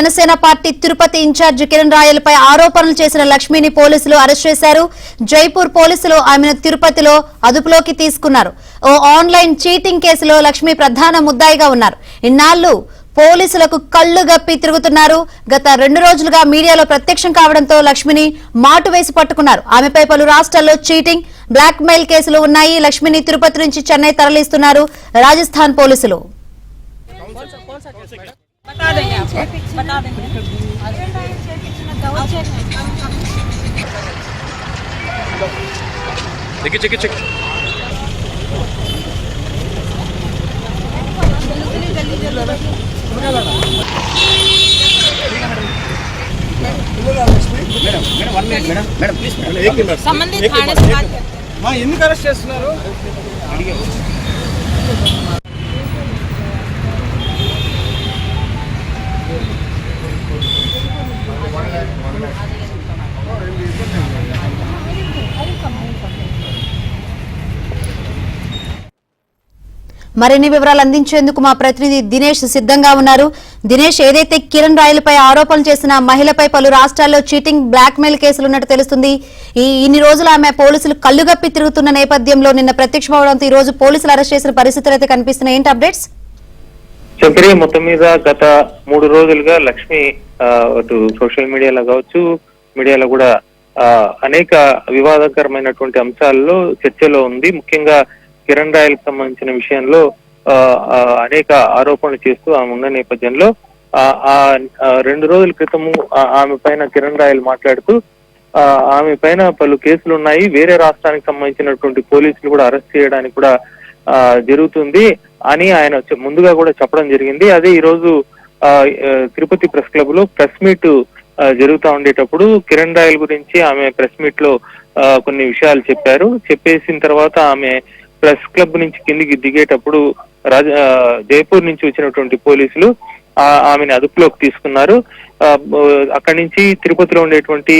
Janasena party Tirupati incharge Kiran రాయలపై ఆరోపణలు చేసిన లక్ష్మిని పోలీసులు అరెస్ట్ చేశారు. జైపూర్ పోలీసులు ఆమెను తిరుపతిలో అదుపులోకి తీసుకున్నారు. ఓ ఆన్లైన్ చీటింగ్ కేసులో లక్ష్మి ప్రధాన ముద్దాయిగా ఉన్నారు. ఇన్నాళ్లు పోలీసులకు కళ్లు గప్పి తిరుగుతున్నారు. గత 2 రోజులుగా మీడియాలో ప్రత్యక్షం కావడంతో లక్ష్మిని మాటు వేసి పట్టుకున్నారు. ఆమెపై పలు రాష్ట్రాల్లో చీటింగ్, బ్లాక్ మెయిల్ కేసులు ఉన్నాయి. లక్ష్మిని తిరుపతి నుంచి చెన్నై తరలిస్తున్నారు రాజస్థాన్ పోలీసులు. बता देंगे आपको, बता देंगे। देखिए चेक चेक संबंधित थाने से बात మా ఎందుకు అరెస్ట్ చేస్తున్నారు? మరిన్ని వివరాలు అందించేందుకు మా ప్రతినిధి దినేష్ సిద్ధంగా ఉన్నారు. దినేష్, ఏదైతే కిరణ్ రాయలపై ఆరోపణలు చేసిన మహిళపై పలు రాష్ట్రాల్లో చీటింగ్, బ్లాక్ మెయిల్ కేసులు ఉన్నట్టు తెలుస్తుంది. ఇన్ని రోజులు ఆమె పోలీసులు కళ్లుగప్పి తిరుగుతున్న నేపథ్యంలో నిన్న ప్రత్యక్షమవడంతో ఈ రోజు పోలీసులు అరెస్ట్ చేసిన పరిస్థితులు అయితే కనిపిస్తున్నాయి. ఏంటి అప్డేట్స్? చంద్రి, మొత్తం మీద గత 3 రోజులుగా లక్ష్మి అటు సోషల్ మీడియాలో కావచ్చు, మీడియాలో కూడా అనేక వివాదకరమైనటువంటి అంశాల్లో చర్చలో ఉంది. ముఖ్యంగా కిరణ్ రాయలకు సంబంధించిన విషయంలో అనేక ఆరోపణలు చేస్తూ ఆమె ఉన్న నేపథ్యంలో 2 రోజుల క్రితము ఆమె పైన కిరణ్ రాయలు మాట్లాడుతూ ఆమె పైన పలు కేసులు ఉన్నాయి, వేరే రాష్ట్రానికి సంబంధించినటువంటి పోలీసులు కూడా అరెస్ట్ చేయడానికి కూడా జరుగుతుంది అని ఆయన ముందుగా కూడా చెప్పడం జరిగింది. అదే ఈ రోజు తిరుపతి ప్రెస్ క్లబ్ లో ప్రెస్ మీట్ జరుగుతూ ఉండేటప్పుడు కిరణ్ రాయల్ గురించి ఆమె ప్రెస్ మీట్ లో కొన్ని విషయాలు చెప్పారు. చెప్పేసిన తర్వాత ఆమె ప్రెస్ క్లబ్ నుంచి కిందికి దిగేటప్పుడు జైపూర్ నుంచి వచ్చినటువంటి పోలీసులు ఆమెను అదుపులోకి తీసుకున్నారు. అక్కడి నుంచి తిరుపతిలో ఉండేటువంటి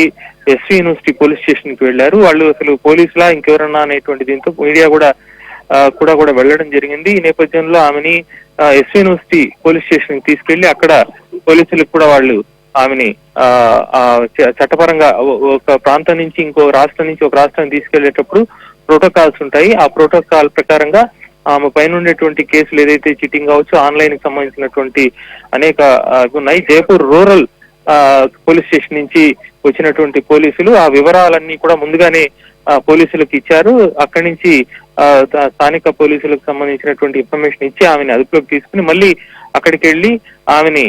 ఎస్వి యూనివర్సిటీ పోలీస్ స్టేషన్ కి వెళ్లారు. వాళ్ళు అసలు పోలీసులా ఇంకెవరన్నా అనేటువంటి దీంతో మీడియా కూడా వెళ్ళడం జరిగింది. ఈ నేపథ్యంలో ఆమెని ఎస్వి యూనివర్సిటీ పోలీస్ స్టేషన్ కి తీసుకెళ్లి అక్కడ పోలీసులకు కూడా వాళ్ళు ఆమెని చట్టపరంగా ఒక ప్రాంతం నుంచి ఇంకో రాష్ట్రం నుంచి ఒక రాష్ట్రానికి తీసుకెళ్లేటప్పుడు ప్రోటోకాల్స్ ఉంటాయి. ఆ ప్రోటోకాల్ ప్రకారంగా ఆమె పైన ఉండేటువంటి కేసులు ఏదైతే చీటింగ్ కావచ్చు, ఆన్లైన్ కి సంబంధించినటువంటి అనేక ఉన్నాయి. జైపూర్ రూరల్ పోలీస్ స్టేషన్ నుంచి వచ్చినటువంటి పోలీసులు ఆ వివరాలన్నీ కూడా ముందుగానే పోలీసులకు ఇచ్చారు. అక్కడి నుంచి స్థానిక పోలీసులకు సంబంధించినటువంటి ఇన్ఫర్మేషన్ ఇచ్చి ఆమెను అదుపులోకి తీసుకుని మళ్ళీ అక్కడికి వెళ్లి ఆమెని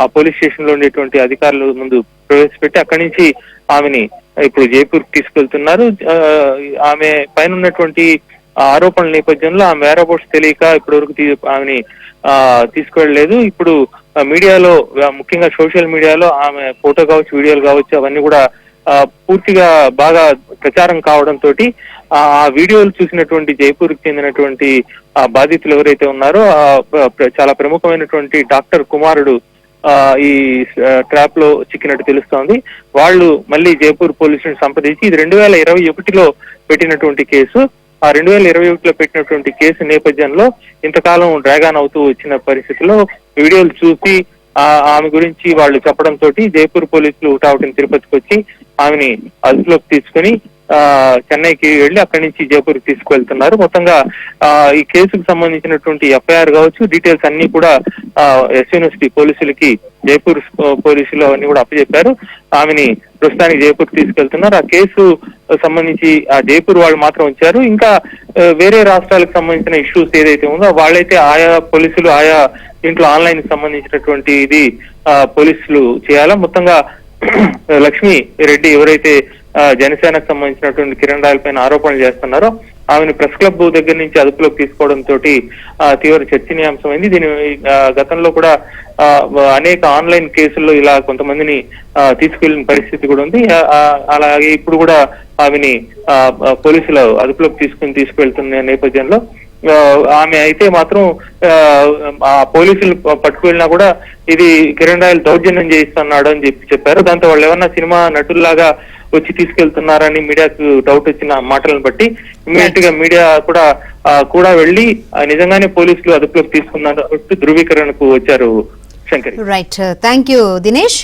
ఆ పోలీస్ స్టేషన్ లో ఉండేటువంటి అధికారులు ముందు ప్రవేశపెట్టి అక్కడి నుంచి ఆమెని ఇప్పుడు జైపూర్ తీసుకెళ్తున్నారు. ఆమె పైన ఉన్నటువంటి ఆరోపణల నేపథ్యంలో ఆమె వేరబోట్స్ తెలియక ఇప్పటివరకు ఆమెని తీసుకెళ్లలేదు. ఇప్పుడు మీడియాలో, ముఖ్యంగా సోషల్ మీడియాలో ఆమె ఫోటో కావచ్చు, వీడియోలు కావచ్చు, అవన్నీ కూడా పూర్తిగా బాగా ప్రచారం కావడంతో ఆ వీడియోలు చూసినటువంటి జైపూర్కి చెందినటువంటి బాధితులు ఎవరైతే ఉన్నారో చాలా ప్రముఖమైనటువంటి డాక్టర్ కుమారుడు ఈ ట్రాప్ లో చిక్కినట్టు తెలుస్తోంది. వాళ్ళు మళ్ళీ జైపూర్ పోలీసులను సంప్రదించి ఇది 2021లో పెట్టినటువంటి కేసు. ఆ 2021లో పెట్టినటువంటి కేసు నేపథ్యంలో ఇంతకాలం డ్రాగ్ ఆన్ అవుతూ వచ్చిన పరిస్థితిలో వీడియోలు చూసి ఆమె గురించి వాళ్ళు చెప్పడంతో జైపూర్ పోలీసులు ఉటావుటిని తిరుపతికి వచ్చి ఆమెని అదుపులోకి తీసుకుని చెన్నైకి వెళ్లి అక్కడి నుంచి జైపూర్ తీసుకువెళ్తున్నారు. మొత్తంగా ఈ కేసుకు సంబంధించినటువంటి ఎఫ్ఐఆర్ కావచ్చు, డీటెయిల్స్ అన్ని కూడా ఎస్ యూనివర్సిటీ పోలీసులకి జైపూర్ పోలీసులు అవన్నీ కూడా అప్పచెప్పారు. ఆమెని ప్రస్తుతానికి జైపూర్ తీసుకెళ్తున్నారు. ఆ కేసు సంబంధించి ఆ జైపూర్ వాళ్ళు మాత్రం వచ్చారు. ఇంకా వేరే రాష్ట్రాలకు సంబంధించిన ఇష్యూస్ ఏదైతే ఉందో వాళ్ళైతే ఆయా పోలీసులు ఆయా దీంట్లో ఆన్లైన్ కి సంబంధించినటువంటి ఇది పోలీసులు చేయాలా. మొత్తంగా లక్ష్మి రెడ్డి ఎవరైతే జనసేనకు సంబంధించినటువంటి కిరణ్ రాయల్ పైన ఆరోపణలు చేస్తున్నారో ఆమెను ప్రెస్ క్లబ్ దగ్గర నుంచి అదుపులోకి తీసుకోవడంతో తీవ్ర చర్చనీయాంశమైంది. దీని గతంలో కూడా అనేక ఆన్లైన్ కేసుల్లో ఇలా కొంతమందిని తీసుకెళ్లిన పరిస్థితి కూడా ఉంది. అలాగే ఇప్పుడు కూడా ఆమెని పోలీసులు అదుపులోకి తీసుకువెళ్తున్న నేపథ్యంలో ఆమె అయితే మాత్రం ఆ పోలీసులు పట్టుకువెళ్ళినా కూడా ఇది కిరణ్ రాయల్ దౌర్జన్యం చేయిస్తున్నాడు అని చెప్పారు. దాంతో వాళ్ళు ఏమన్నా సినిమా నటుల్లాగా వచ్చి తీసుకెళ్తున్నారని మీడియాకు డౌట్ వచ్చిన మాటలను బట్టి ఇమీడియట్ గా మీడియా కూడా వెళ్లి నిజంగానే పోలీసులు అదుపులోకి తీసుకున్నారు ధృవీకరణకు వచ్చారు Shankari. Right, thank you Dinesh.